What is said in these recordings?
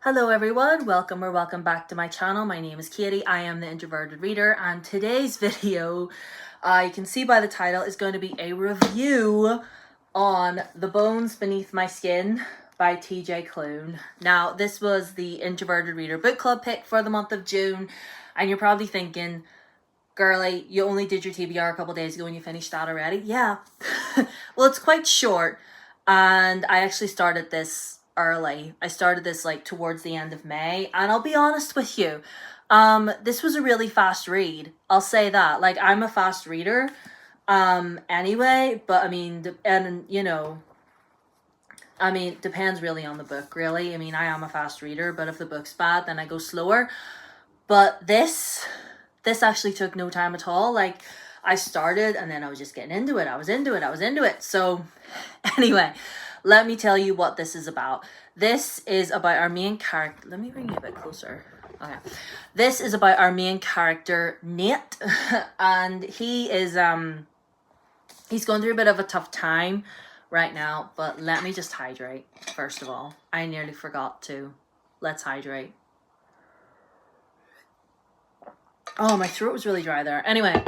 Hello everyone, welcome back to my channel. My name is Katie, I am the Introverted Reader, and today's video, you can see by the title, is going to be a review on The Bones Beneath My Skin by TJ Klune. Now, this was the Introverted Reader book club pick for the month of June, and you're probably thinking, girly, you only did your TBR a couple days ago and you finished that already? Yeah. Well, it's quite short, and I actually started this early. I started this like towards the end of May, and I'll be honest with you, this was a really fast read. I'll say that. Like, I'm a fast reader anyway, but I mean, depends really on the book, really. I mean, I am a fast reader, but if the book's bad, then I go slower. But this actually took no time at all. Like, I started and then I was just getting into it. I was into it. So anyway, let me tell you what this is about. This is about our main character. Let me bring you a bit closer. Okay. This is about our main character, Nate. And he is, he's going through a bit of a tough time right now. But let me just hydrate, first of all. I nearly forgot to. Let's hydrate. Oh, my throat was really dry there. Anyway.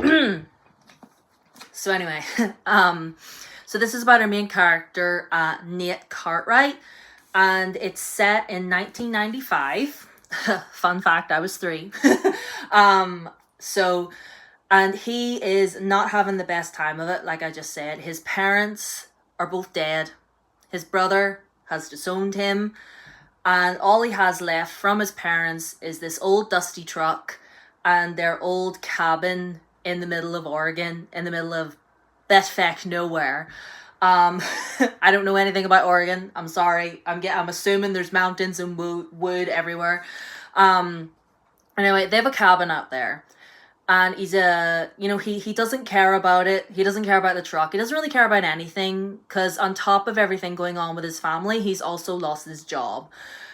So this is about our main character, Nate Cartwright, and it's set in 1995. Fun fact, I was 3. And he is not having the best time of it, like I just said. His parents are both dead. His brother has disowned him, and all he has left from his parents is this old dusty truck and their old cabin in the middle of Oregon, in the middle of Betfeck nowhere. I don't know anything about Oregon. I'm sorry. I'm assuming there's mountains and wood everywhere. Anyway, they have a cabin out there, and he's he doesn't care about it. He doesn't care about the truck. He doesn't really care about anything, because on top of everything going on with his family, he's also lost his job.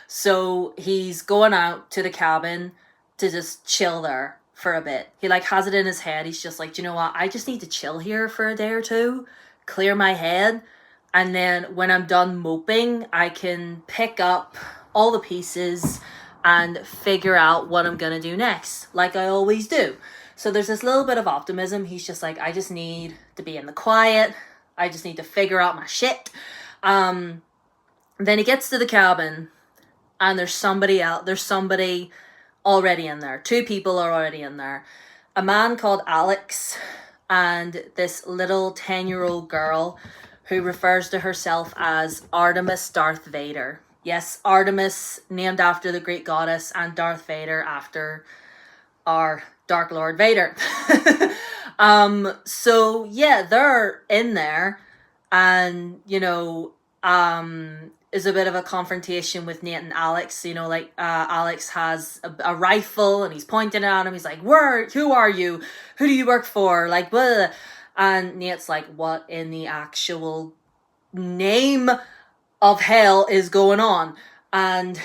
So he's going out to the cabin to just chill there for a bit. He like has it in his head. He's just like, you know what? I just need to chill here for a day or two, clear my head, and then when I'm done moping, I can pick up all the pieces and figure out what I'm gonna do next, like I always do. So there's this little bit of optimism. He's just like, I just need to be in the quiet. I just need to figure out my shit. Then he gets to the cabin, and there's somebody already in there. 2 people are already in there. A man called Alex and this little 10-year-old girl who refers to herself as Artemis Darth Vader. Yes, Artemis, named after the Greek goddess, and Darth Vader after our Dark Lord Vader. So yeah, they're in there, and is a bit of a confrontation with Nate and Alex. Alex has a rifle and he's pointing at him. He's like, who are you? Who do you work for? Like, blah. And Nate's like, what in the actual name of hell is going on? And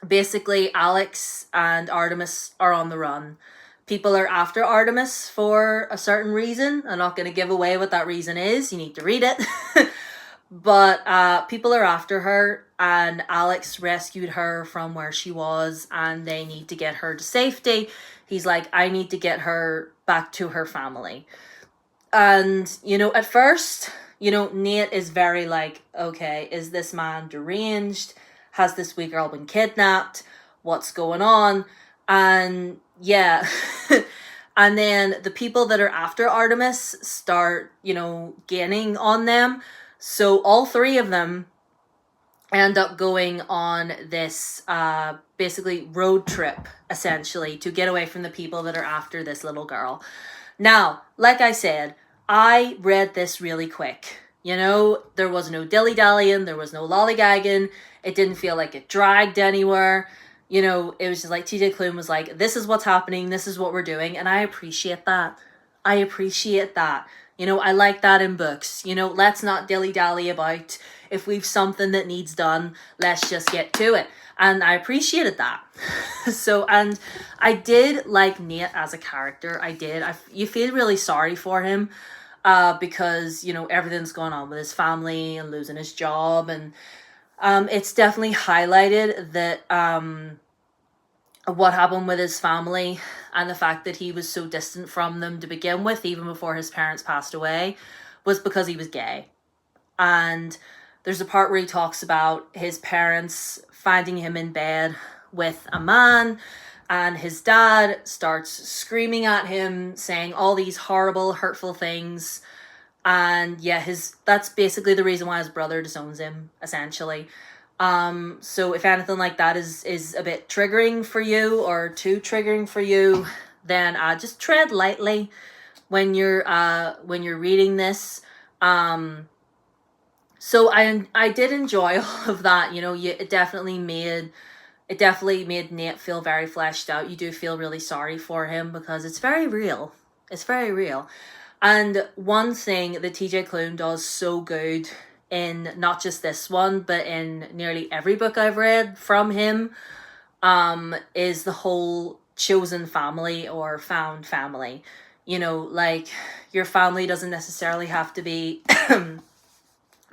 basically Alex and Artemis are on the run. People are after Artemis for a certain reason. I'm not going to give away what that reason is. You need to read it. But people are after her, and Alex rescued her from where she was, and they need to get her to safety. He's like, I need to get her back to her family. And, at first, Nate is very like, okay, is this man deranged? Has this wee girl been kidnapped? What's going on? And yeah. And then the people that are after Artemis start, gaining on them. So all 3 of them end up going on this basically road trip, essentially, to get away from the people that are after this little girl. Now, like I said, I read this really quick. There was no dilly-dallying, there was no lollygagging. It didn't feel like it dragged anywhere. It was just like TJ Klune was like, this is what's happening, this is what we're doing, and I appreciate that. I like that in books. Let's not dilly-dally about if we've something that needs done, let's just get to it. And I appreciated that. And I did like Nate as a character. I did. You feel really sorry for him because, everything's going on with his family and losing his job. And It's definitely highlighted that what happened with his family and the fact that he was so distant from them to begin with, even before his parents passed away, was because he was gay. And there's a part where he talks about his parents finding him in bed with a man, and his dad starts screaming at him, saying all these horrible, hurtful things. And yeah, that's basically the reason why his brother disowns him, essentially. So if anything like that is a bit triggering for you, or too triggering for you, then just tread lightly when you're reading this. So I did enjoy all of that. You know, it definitely made Nate feel very fleshed out. You do feel really sorry for him because it's very real. It's very real. And one thing that TJ Klune does so good in not just this one, but in nearly every book I've read from him, is the whole chosen family or found family. You know, like, your family doesn't necessarily have to be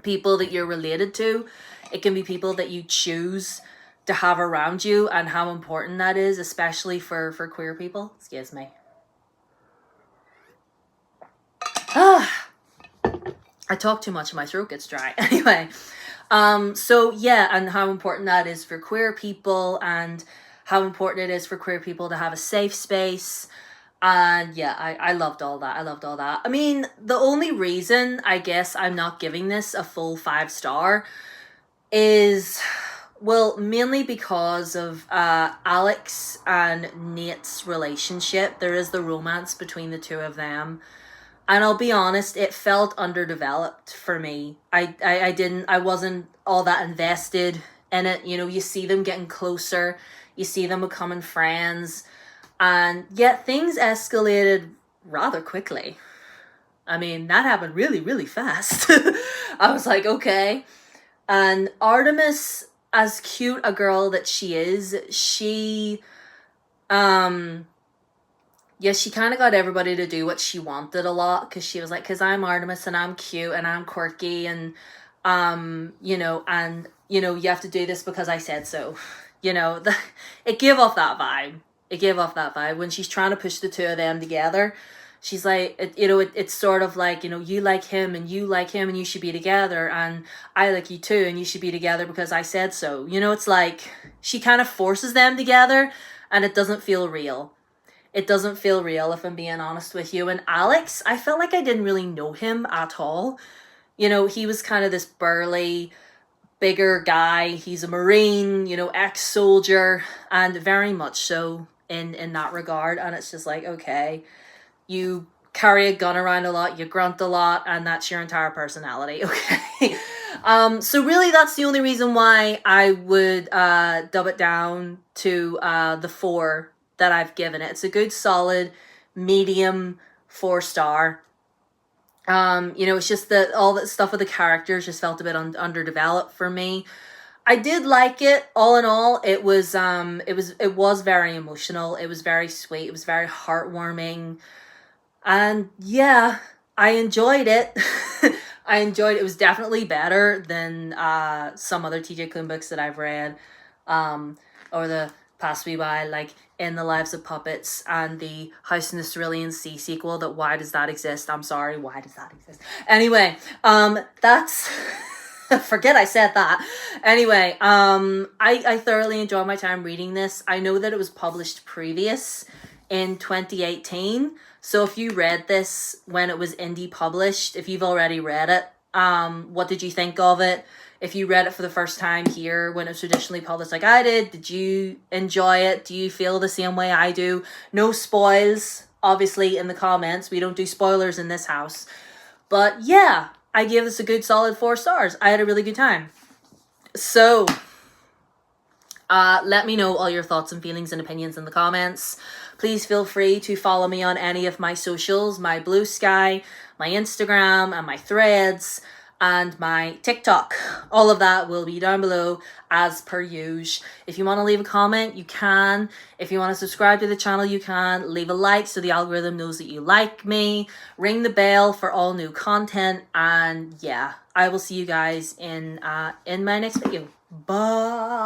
people that you're related to. It can be people that you choose to have around you, and how important that is, especially for queer people. Excuse me. I talk too much and my throat gets dry. Anyway, so yeah, and how important that is for queer people, and how important it is for queer people to have a safe space. And yeah, I loved all that. I loved all that. I mean, the only reason I guess I'm not giving this a full 5-star is, well, mainly because of Alex and Nate's relationship. There is the romance between the two of them. And I'll be honest, it felt underdeveloped for me. I wasn't all that invested in it. You know, you see them getting closer, you see them becoming friends, and yet things escalated rather quickly. I mean, that happened really, really fast. I was like, okay. And Artemis, as cute a girl that she is, she she kind of got everybody to do what she wanted a lot, because she was like, because I'm Artemis and I'm cute and I'm quirky, and you know, you have to do this because I said so. You know, it gave off that vibe. It gave off that vibe when she's trying to push the two of them together. She's like, it's sort of like, you know, you like him and you like him and you should be together, and I like you too and you should be together because I said so. You know, it's like she kind of forces them together, and it doesn't feel real. It doesn't feel real, if I'm being honest with you. And Alex, I felt like I didn't really know him at all. You know, he was kind of this burly, bigger guy. He's a Marine, you know, ex-soldier, and very much so in that regard. And it's just like, okay, you carry a gun around a lot, you grunt a lot, and that's your entire personality, okay? So really that's the only reason why I would dub it down to the 4 that I've given it. It's a good solid medium 4-star. You know, it's just that all that stuff with the characters just felt a bit underdeveloped for me. I did like it. All in all, it was very emotional. It was very sweet. It was very heartwarming. And yeah, I enjoyed it. I enjoyed it. It was definitely better than some other TJ Klune books that I've read over the past wee while, like In the Lives of Puppets and the House in the Cerulean Sea sequel. That Why Does That Exist? I'm sorry, why does that exist? Anyway, that's forget I said that. Anyway, I thoroughly enjoyed my time reading this. I know that it was published previous in 2018. So if you read this when it was indie published, if you've already read it, what did you think of it? If you read it for the first time here when it was traditionally published like I did you enjoy it? Do you feel the same way I do? No spoils, obviously, in the comments. We don't do spoilers in this house. But yeah, I gave this a good solid 4 stars. I had a really good time. So, let me know all your thoughts and feelings and opinions in the comments. Please feel free to follow me on any of my socials, my Blue Sky, my Instagram, and my Threads. and my TikTok. All of that will be down below as per usual. If you want to leave a comment, you can. If you want to subscribe to the channel, you can. Leave a like so the algorithm knows that you like me. Ring the bell for all new content. And yeah, I will see you guys in my next video. Bye.